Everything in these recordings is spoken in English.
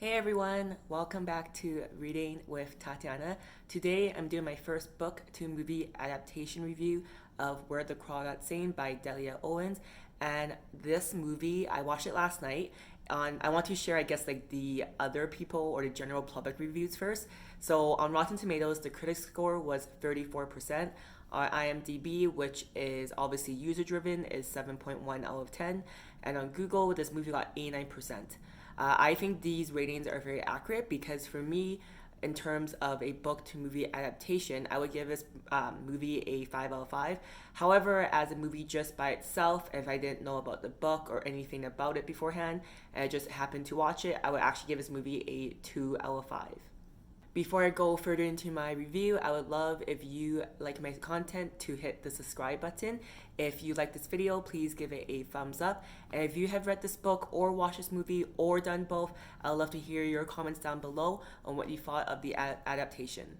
Hey everyone, welcome back to Reading with Tatiana. Today I'm doing my first book to movie adaptation review of Where The Crawdads Sing by Delia Owens. And this movie, I watched it last night. I want to share, I guess, like the other people or the general public reviews first. So on Rotten Tomatoes, the critic score was 34%. On IMDb, which is obviously user driven, is 7.1 out of 10. And on Google, this movie got 89%. I think these ratings are very accurate because for me, in terms of a book to movie adaptation, I would give this movie a 5 out of 5. However, as a movie just by itself, if I didn't know about the book or anything about it beforehand and I just happened to watch it, I would actually give this movie a 2 out of 5. Before I go further into my review, I would love if you like my content to hit the subscribe button. If you like this video, please give it a thumbs up. And if you have read this book or watched this movie or done both, I'd love to hear your comments down below on what you thought of the adaptation.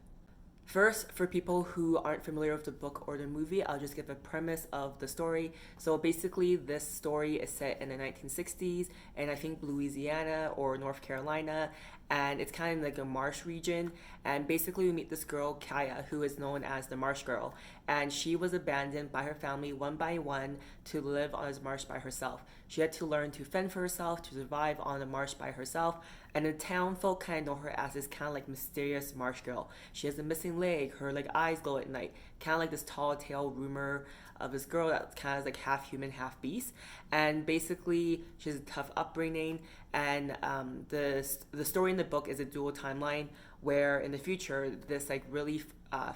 First, for people who aren't familiar with the book or the movie, I'll just give a premise of the story. So basically, this story is set in the 1960s in I think Louisiana or North Carolina, and it's kind of like a marsh region. And basically, we meet this girl, Kaya, who is known as the Marsh Girl, and she was abandoned by her family one by one to live on this marsh by herself. She had to learn to fend for herself, to survive on the marsh by herself, and the town folk kind of know her as this kind of like mysterious marsh girl. She has a missing leg, her like eyes glow at night, kind of like this tall tale rumor of this girl that's kind of like half human, half beast. And basically, she has a tough upbringing. And the story in the book is a dual timeline where in the future, this like really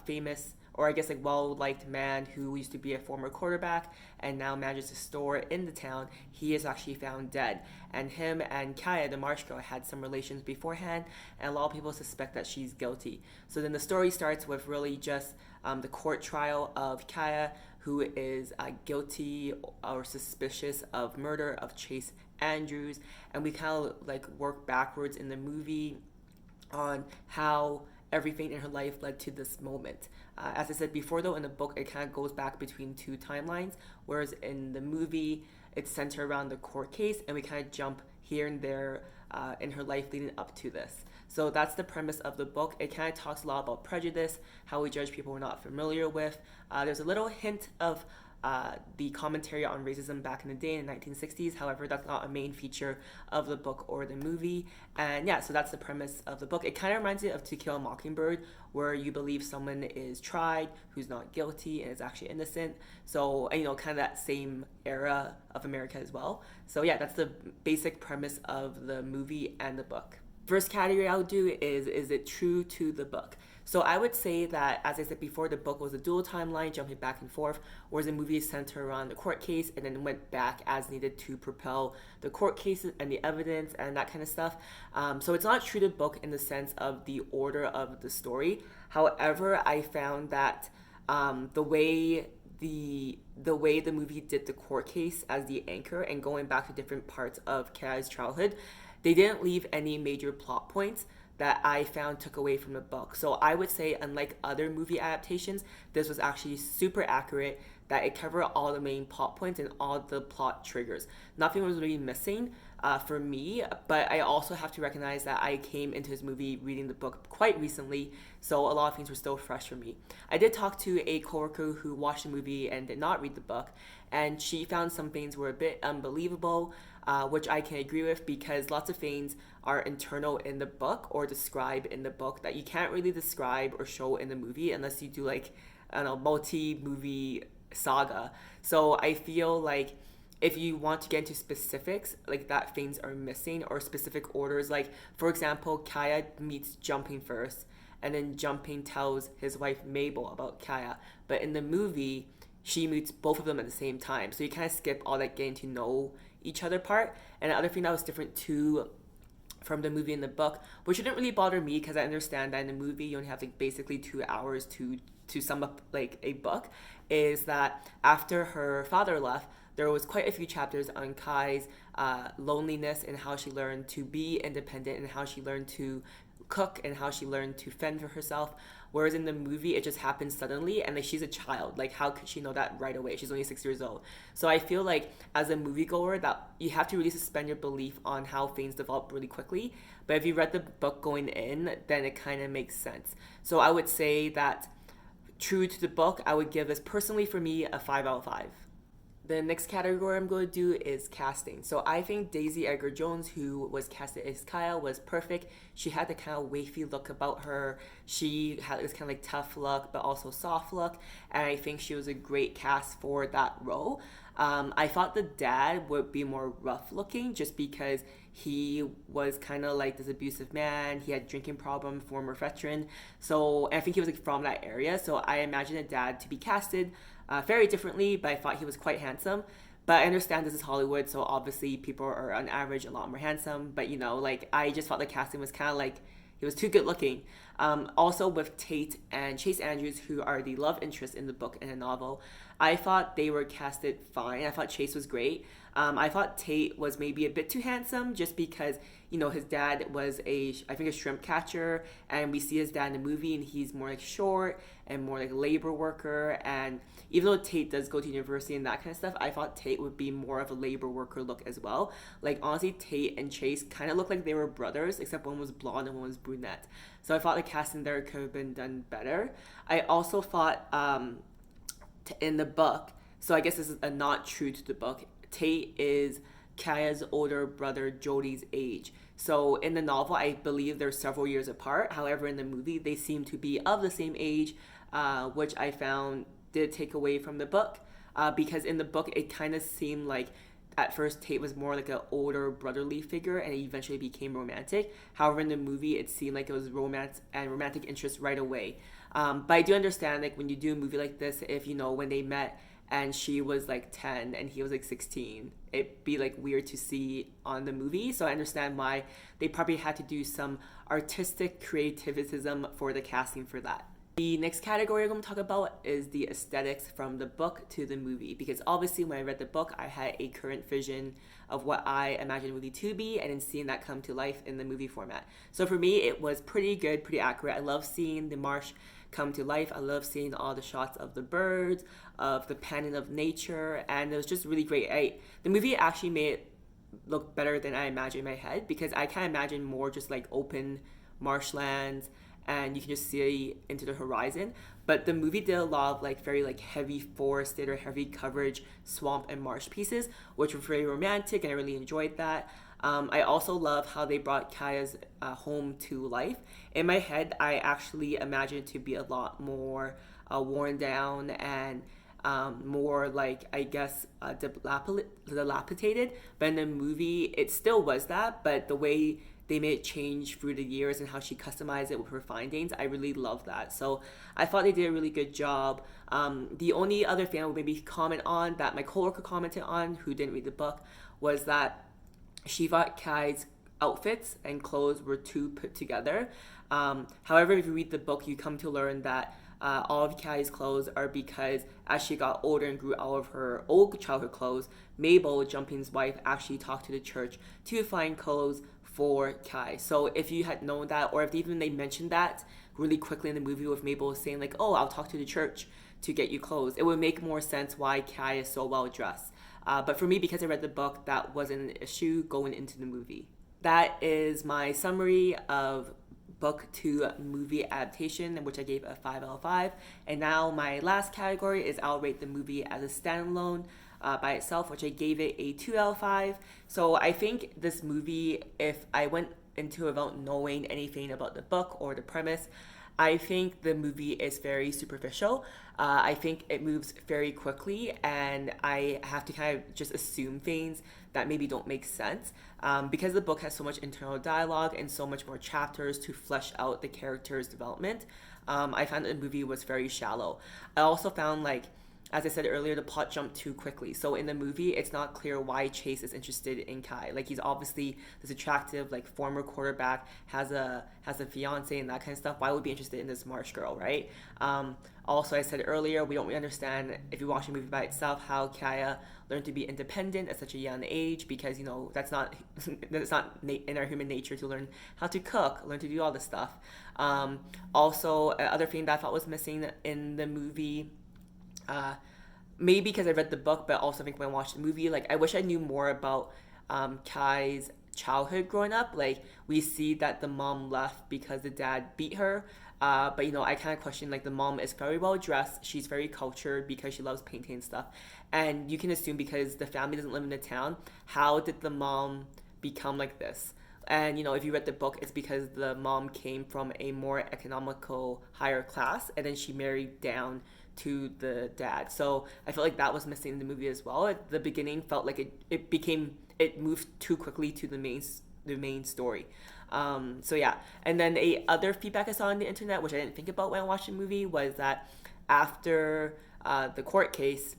famous or I guess like well-liked man who used to be a former quarterback and now manages a store in the town, he is actually found dead. And him and Kaya, the marsh girl, had some relations beforehand, and a lot of people suspect that she's guilty. So then the story starts with really just the court trial of Kaya, who is guilty or suspicious of murder of Chase Andrews, and we kind of like work backwards in the movie on how everything in her life led to this moment. As I said before, though, in the book, it kind of goes back between two timelines, whereas in the movie, it's centered around the court case, and we kind of jump here and there in her life leading up to this. So that's the premise of the book. It kind of talks a lot about prejudice, how we judge people we're not familiar with. There's a little hint of the commentary on racism back in the day in the 1960s. However, that's not a main feature of the book or the movie. And yeah, so that's the premise of the book. It kind of reminds me of To Kill a Mockingbird, where you believe someone is tried who's not guilty and is actually innocent. So, you know, kind of that same era of America as well. So yeah, that's the basic premise of the movie and the book. First category I would do is it true to the book? So I would say that, as I said before, the book was a dual timeline, jumping back and forth, whereas the movie is centered around the court case and then went back as needed to propel the court cases and the evidence and that kind of stuff. So it's not true to the book in the sense of the order of the story. However, I found that the way the movie did the court case as the anchor and going back to different parts of Kaya's childhood, they didn't leave any major plot points that I found took away from the book. So I would say, unlike other movie adaptations, this was actually super accurate, that it covered all the main plot points and all the plot triggers. Nothing was really missing for me, but I also have to recognize that I came into this movie reading the book quite recently, so a lot of things were still fresh for me. I did talk to a coworker who watched the movie and did not read the book, and she found some things were a bit unbelievable, which I can agree with because lots of things are internal in the book or described in the book that you can't really describe or show in the movie unless you do like, I don't know, multi-movie saga. So I feel like if you want to get into specifics, like that things are missing or specific orders, like for example, Kaya meets Jumping first, and then Jumping tells his wife Mabel about Kaya. But in the movie, she meets both of them at the same time. So you kind of skip all that getting to know each other part. And the other thing that was different too from the movie and the book, which didn't really bother me because I understand that in the movie you only have like basically 2 hours to sum up like a book, is that after her father left, there was quite a few chapters on Kai's loneliness and how she learned to be independent and how she learned to cook and how she learned to fend for herself. Whereas in the movie, it just happens suddenly, and like she's a child. Like, how could she know that right away? She's only 6 years old. So I feel like as a moviegoer, that you have to really suspend your belief on how things develop really quickly. But if you read the book going in, then it kind of makes sense. So I would say that true to the book, I would give this personally for me a 5 out of 5. The next category I'm going to do is casting. So I think Daisy Edgar Jones, who was casted as Kaya, was perfect. She had the kind of wavy look about her. She had this kind of like tough look, but also soft look. And I think she was a great cast for that role. I thought the dad would be more rough looking just because he was kind of like this abusive man. He had drinking problem, former veteran. So I think he was like from that area. So I imagine a dad to be casted very differently, but I thought he was quite handsome. But I understand this is Hollywood, so obviously people are on average a lot more handsome. But like I just thought the casting was kind of like he was too good looking. Also with Tate and Chase Andrews, who are the love interests in the book and the novel, I thought they were casted fine. I thought Chase was great. I thought Tate was maybe a bit too handsome just because, his dad was I think a shrimp catcher, and we see his dad in the movie and he's more like short and more like a labor worker. And even though Tate does go to university and that kind of stuff, I thought Tate would be more of a labor worker look as well. Like honestly, Tate and Chase kind of looked like they were brothers, except one was blonde and one was brunette. So I thought the casting there could have been done better. I also thought in the book, so I guess this is not true to the book, Tate is Kaya's older brother Jody's age. So in the novel, I believe they're several years apart. However, in the movie, they seem to be of the same age, which I found did take away from the book. Because in the book, it kind of seemed like at first Tate was more like an older brotherly figure and it eventually became romantic. However, in the movie, it seemed like it was romance and romantic interest right away. But I do understand, like, when you do a movie like this, if, when they met and she was like 10 and he was like 16, it'd be like weird to see on the movie. So I understand why they probably had to do some artistic creativism for the casting for that. The next category I'm going to talk about is the aesthetics from the book to the movie, because obviously when I read the book, I had a current vision of what I imagined the movie to be, and then seeing that come to life in the movie format. So for me, it was pretty good, pretty accurate. I love seeing the marsh come to life. I love seeing all the shots of the birds, of the panning of nature, and it was just really great. The movie actually made it look better than I imagined in my head, because I kind of imagined more just like open marshlands and you can just see into the horizon. But the movie did a lot of like very like heavy forested or heavy coverage swamp and marsh pieces, which were very romantic, and I really enjoyed that. I also love how they brought Kaya's home to life. In my head, I actually imagined it to be a lot more worn down and more like, I guess, dilapidated. But in the movie, it still was that, but the way they made it change through the years and how she customized it with her findings, I really love that. So I thought they did a really good job. The only other thing I would maybe comment on that my coworker commented on, who didn't read the book, was that she thought Kai's outfits and clothes were too put together. However, if you read the book, you come to learn that all of Kai's clothes are because as she got older and grew out of her old childhood clothes, Mabel, Jumping's wife, actually talked to the church to find clothes for Kai. So if you had known that, or if even they mentioned that really quickly in the movie with Mabel saying like, oh, I'll talk to the church to get you clothes, it would make more sense why Kai is so well dressed. But for me, because I read the book, that wasn't an issue going into the movie. That is my summary of book to movie adaptation, in which I gave a 5 out of 5. And now my last category is I'll rate the movie as a standalone by itself, which I gave it a 2 out of 5. So I think this movie, if I went into it without knowing anything about the book or the premise, I think the movie is very superficial. I think it moves very quickly, and I have to kind of just assume things that maybe don't make sense. Because the book has so much internal dialogue and so much more chapters to flesh out the character's development, I found that the movie was very shallow. I also found like as I said earlier, the plot jumped too quickly. So in the movie, it's not clear why Chase is interested in Kai. Like he's obviously this attractive, like former quarterback, has a fiance and that kind of stuff. Why would be interested in this Marsh girl, right? Also, I said earlier, we don't really understand if you watch the movie by itself how Kaya learned to be independent at such a young age, because that's not in our human nature to learn how to cook, learn to do all this stuff. Also, other thing that I thought was missing in the movie, maybe because I read the book, but also I think when I watched the movie, like I wish I knew more about Kai's childhood growing up. Like we see that the mom left because the dad beat her. But I kind of question, like the mom is very well dressed, she's very cultured because she loves painting and stuff, and you can assume because the family doesn't live in the town, how did the mom become like this? And if you read the book, it's because the mom came from a more economical, higher class, and then she married down to the dad. So I felt like that was missing in the movie as well. At the beginning, felt like it moved too quickly to the main story. So yeah, and then a other feedback I saw on the internet, which I didn't think about when I watched the movie, was that after the court case,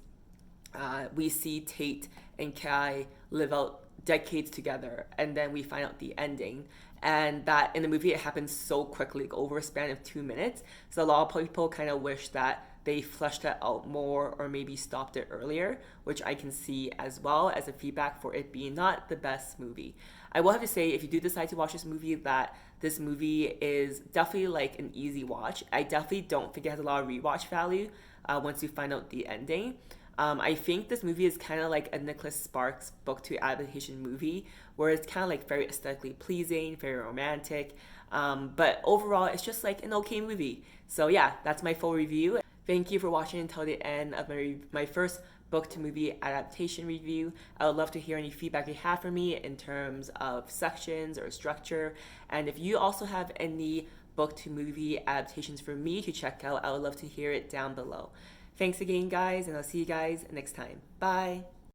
we see Tate and Kai live out decades together, and then we find out the ending. And that in the movie it happens so quickly, like over a span of 2 minutes. So a lot of people kind of wish that they fleshed that out more or maybe stopped it earlier, which I can see as well as a feedback for it being not the best movie. I will have to say, if you do decide to watch this movie, that this movie is definitely like an easy watch. I definitely don't think it has a lot of rewatch value once you find out the ending. I think this movie is kind of like a Nicholas Sparks book to adaptation movie, where it's kind of like very aesthetically pleasing, very romantic, but overall it's just like an okay movie. So yeah, that's my full review. Thank you for watching until the end of my first book to movie adaptation review. I would love to hear any feedback you have for me in terms of sections or structure, and if you also have any book to movie adaptations for me to check out, I would love to hear it down below. Thanks again, guys, and I'll see you guys next time. Bye!